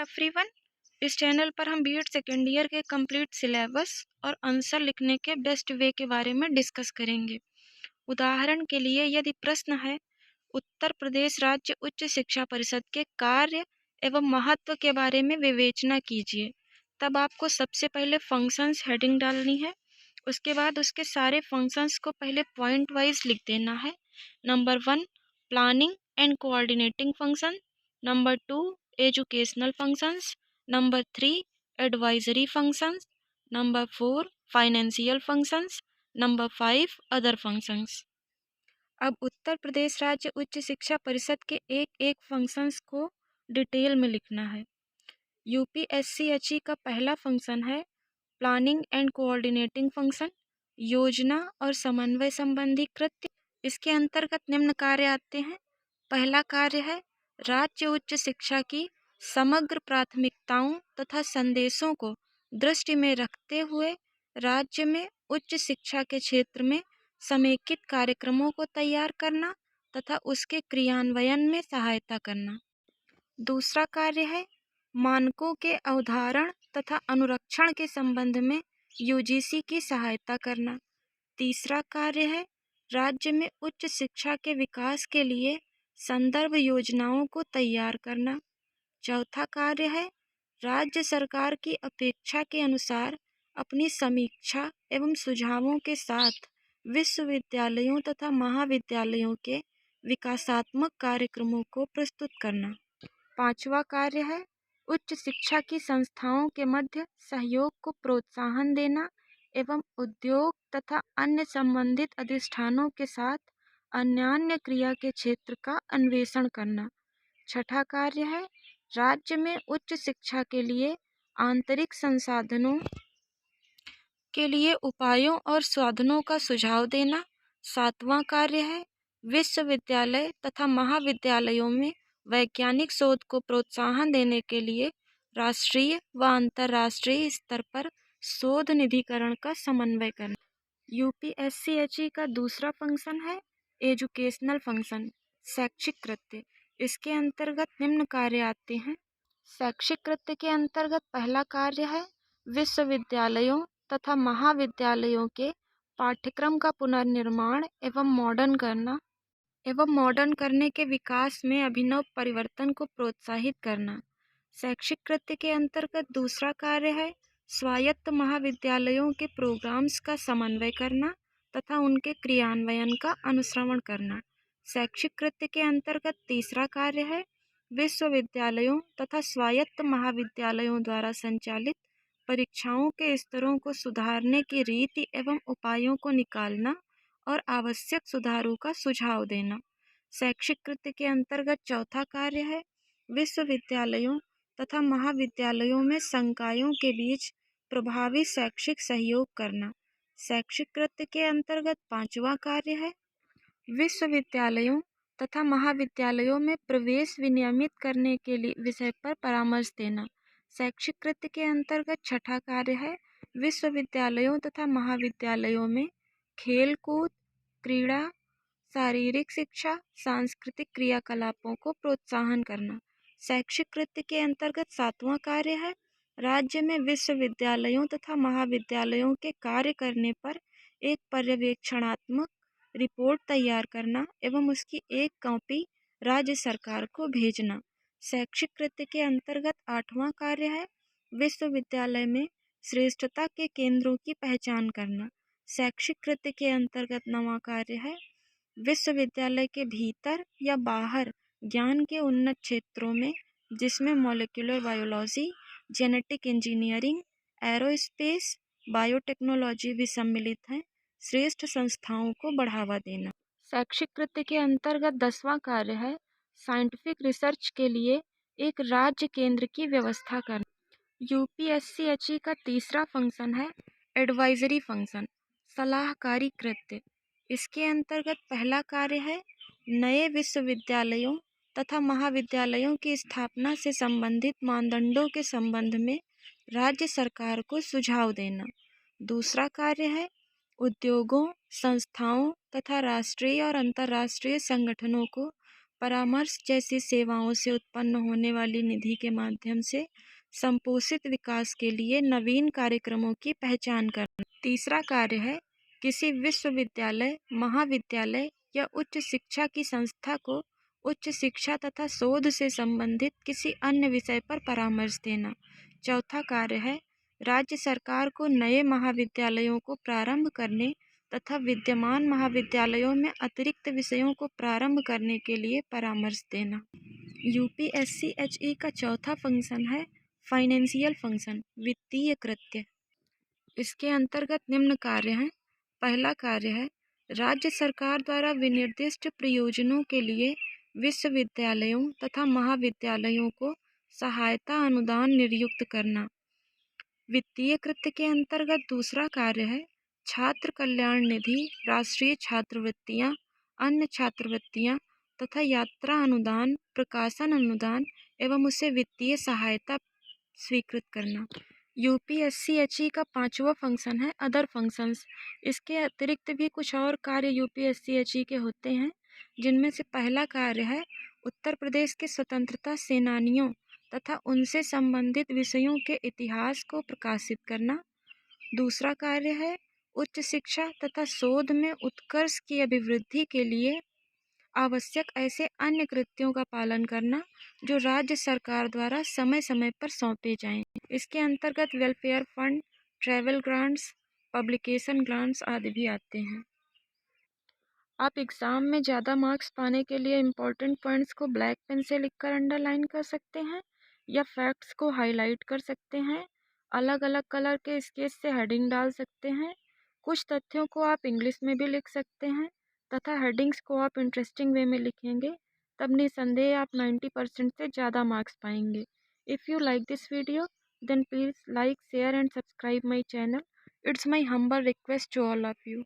Everyone. इस channel पर हम बीएड सेकेंड ईयर के कंप्लीट सिलेबस और आंसर लिखने के बेस्ट वे के बारे में डिस्कस करेंगे। उदाहरण के लिए यदि प्रश्न है उत्तर प्रदेश राज्य उच्च शिक्षा परिषद के कार्य एवं महत्व के बारे में विवेचना कीजिए, तब आपको सबसे पहले फंक्शंस हेडिंग डालनी है। उसके बाद उसके सारे फंक्शंस को पहले पॉइंट वाइज लिख देना है। Number 1 planning and coordinating function, number 2 educational functions, number 3 advisory functions, number 4 financial functions, number 5 other functions. अब उत्तर प्रदेश राज्य उच्च शिक्षा परिषद के एक एक फंक्शंस को डिटेल में लिखना है। यूपीएससी का पहला फंक्शन है प्लानिंग एंड कोऑर्डिनेटिंग फंक्शन, योजना और समन्वय संबंधी कृत्य। इसके अंतर्गत निम्न कार्य आते हैं। पहला कार्य है राज्य उच्च शिक्षा की समग्र प्राथमिकताओं तथा संदेशों को दृष्टि में रखते हुए राज्य में उच्च शिक्षा के क्षेत्र में समेकित कार्यक्रमों को तैयार करना तथा उसके क्रियान्वयन में सहायता करना। दूसरा कार्य है मानकों के अवधारण तथा अनुरक्षण के संबंध में यूजीसी की सहायता करना। तीसरा कार्य है राज्य में उच्च शिक्षा के विकास के लिए संदर्भ योजनाओं को तैयार करना। चौथा कार्य है राज्य सरकार की अपेक्षा के अनुसार अपनी समीक्षा एवं सुझावों के साथ विश्वविद्यालयों तथा महाविद्यालयों के विकासात्मक कार्यक्रमों को प्रस्तुत करना। पांचवा कार्य है उच्च शिक्षा की संस्थाओं के मध्य सहयोग को प्रोत्साहन देना एवं उद्योग तथा अन्य संबंधित अधिष्ठानों के साथ अन्यान्य क्रिया के क्षेत्र का अन्वेषण करना। छठा कार्य है राज्य में उच्च शिक्षा के लिए आंतरिक संसाधनों के लिए उपायों और साधनों का सुझाव देना। सातवां कार्य है विश्वविद्यालय तथा महाविद्यालयों में वैज्ञानिक शोध को प्रोत्साहन देने के लिए राष्ट्रीय व अंतर्राष्ट्रीय स्तर पर शोध निधिकरण का समन्वय करना। यूपीएससी का दूसरा फंक्शन है एजुकेशनल फंक्शन, शैक्षिक कृत्य। इसके अंतर्गत निम्न कार्य आते हैं। शैक्षिक कृत्य के अंतर्गत पहला कार्य है विश्वविद्यालयों तथा महाविद्यालयों के पाठ्यक्रम का पुनर्निर्माण एवं मॉडर्न करने के विकास में अभिनव परिवर्तन को प्रोत्साहित करना। शैक्षिक कृत्य के अंतर्गत दूसरा कार्य है स्वायत्त महाविद्यालयों के प्रोग्राम्स का समन्वय करना तथा उनके क्रियान्वयन का अनुश्रवण करना। शैक्षिक कृत्य के अंतर्गत तीसरा कार्य है विश्वविद्यालयों तथा स्वायत्त महाविद्यालयों द्वारा संचालित परीक्षाओं के स्तरों को सुधारने की रीति एवं उपायों को निकालना और आवश्यक सुधारों का सुझाव देना। शैक्षिक कृत्य के अंतर्गत चौथा कार्य है विश्वविद्यालयों तथा महाविद्यालयों में संकायों के बीच प्रभावी शैक्षिक सहयोग करना। शैक्षिक कृत्य के अंतर्गत पांचवा कार्य है विश्वविद्यालयों तथा महाविद्यालयों में प्रवेश विनियमित करने के लिए विषय पर परामर्श देना। शैक्षिक कृत्य के अंतर्गत छठा कार्य है विश्वविद्यालयों तथा महाविद्यालयों में खेल कूद, क्रीड़ा, शारीरिक शिक्षा, सांस्कृतिक क्रियाकलापों को प्रोत्साहन करना। शैक्षिक कृत्य के अंतर्गत सातवां कार्य है राज्य में विश्वविद्यालयों तथा महाविद्यालयों के कार्य करने पर एक पर्यवेक्षणात्मक रिपोर्ट तैयार करना एवं उसकी एक कॉपी राज्य सरकार को भेजना। शैक्षिक कृत्य के अंतर्गत आठवां कार्य है विश्वविद्यालय में श्रेष्ठता के केंद्रों की पहचान करना। शैक्षिक कृत्य के अंतर्गत नवां कार्य है विश्वविद्यालय के भीतर या बाहर ज्ञान के उन्नत क्षेत्रों में जिसमें molecular biology, genetic engineering, aerospace, biotechnology भी सम्मिलित हैं, श्रेष्ठ संस्थाओं को बढ़ावा देना। शैक्षिक कृत्य के अंतर्गत 10वां कार्य है साइंटिफिक रिसर्च के लिए एक राज्य केंद्र की व्यवस्था करना। यूपीएससी का तीसरा फंक्शन है एडवाइजरी फंक्शन, सलाहकारी कृत्य। इसके अंतर्गत पहला कार्य है नए विश्वविद्यालयों तथा महाविद्यालयों की स्थापना से संबंधित मानदंडों के संबंध में राज्य सरकार को सुझाव देना। दूसरा कार्य है उद्योगों, संस्थाओं तथा राष्ट्रीय और अंतर्राष्ट्रीय संगठनों को परामर्श जैसी सेवाओं से उत्पन्न होने वाली निधि के माध्यम से संपोषित विकास के लिए नवीन कार्यक्रमों की पहचान करना। तीसरा कार्य है किसी विश्वविद्यालय, महाविद्यालय या उच्च शिक्षा की संस्था को उच्च शिक्षा तथा शोध से संबंधित किसी अन्य विषय पर परामर्श देना। चौथा कार्य है राज्य सरकार को नए महाविद्यालयों को प्रारंभ करने तथा विद्यमान महाविद्यालयों में अतिरिक्त विषयों को प्रारंभ करने के लिए परामर्श देना। यूपीएससी-एचई का चौथा फंक्शन है फाइनेंशियल फंक्शन, वित्तीय कृत्य। इसके अंतर्गत निम्न कार्य हैं। पहला कार्य है राज्य सरकार द्वारा विनिर्दिष्ट प्रयोजनों के लिए विश्वविद्यालयों तथा महाविद्यालयों को सहायता अनुदान नियुक्त करना। वित्तीय कृत्य के अंतर्गत दूसरा कार्य है छात्र कल्याण निधि, राष्ट्रीय छात्रवृत्तियां, अन्य छात्रवृत्तियां तथा यात्रा अनुदान, प्रकाशन अनुदान एवं उसे वित्तीय सहायता स्वीकृत करना। यूपीएससी-एचई का पांचवा फंक्शन है अदर फंक्शंस। इसके अतिरिक्त भी कुछ और कार्य यूपीएससी-एचई के होते हैं, जिनमें से पहला कार्य है उत्तर प्रदेश के स्वतंत्रता सेनानियों तथा उनसे संबंधित विषयों के इतिहास को प्रकाशित करना। दूसरा कार्य है उच्च शिक्षा तथा शोध में उत्कर्ष की अभिवृद्धि के लिए आवश्यक ऐसे अन्य कृत्यों का पालन करना जो राज्य सरकार द्वारा समय समय पर सौंपे जाएं। इसके अंतर्गत welfare fund, travel grants, publication grants आदि भी आते हैं। आप एग्ज़ाम में ज़्यादा मार्क्स पाने के लिए इम्पोर्टेंट पॉइंट्स को ब्लैक पेन से लिखकर अंडरलाइन कर सकते हैं या फैक्ट्स को हाईलाइट कर सकते हैं। अलग अलग कलर के स्केच से हेडिंग डाल सकते हैं। कुछ तथ्यों को आप इंग्लिश में भी लिख सकते हैं तथा हेडिंग्स को आप इंटरेस्टिंग वे में लिखेंगे, तब निसंदेह आप 90% से ज़्यादा मार्क्स पाएंगे। If you like this video then please like, share and subscribe my channel. It's my humble request to all of you.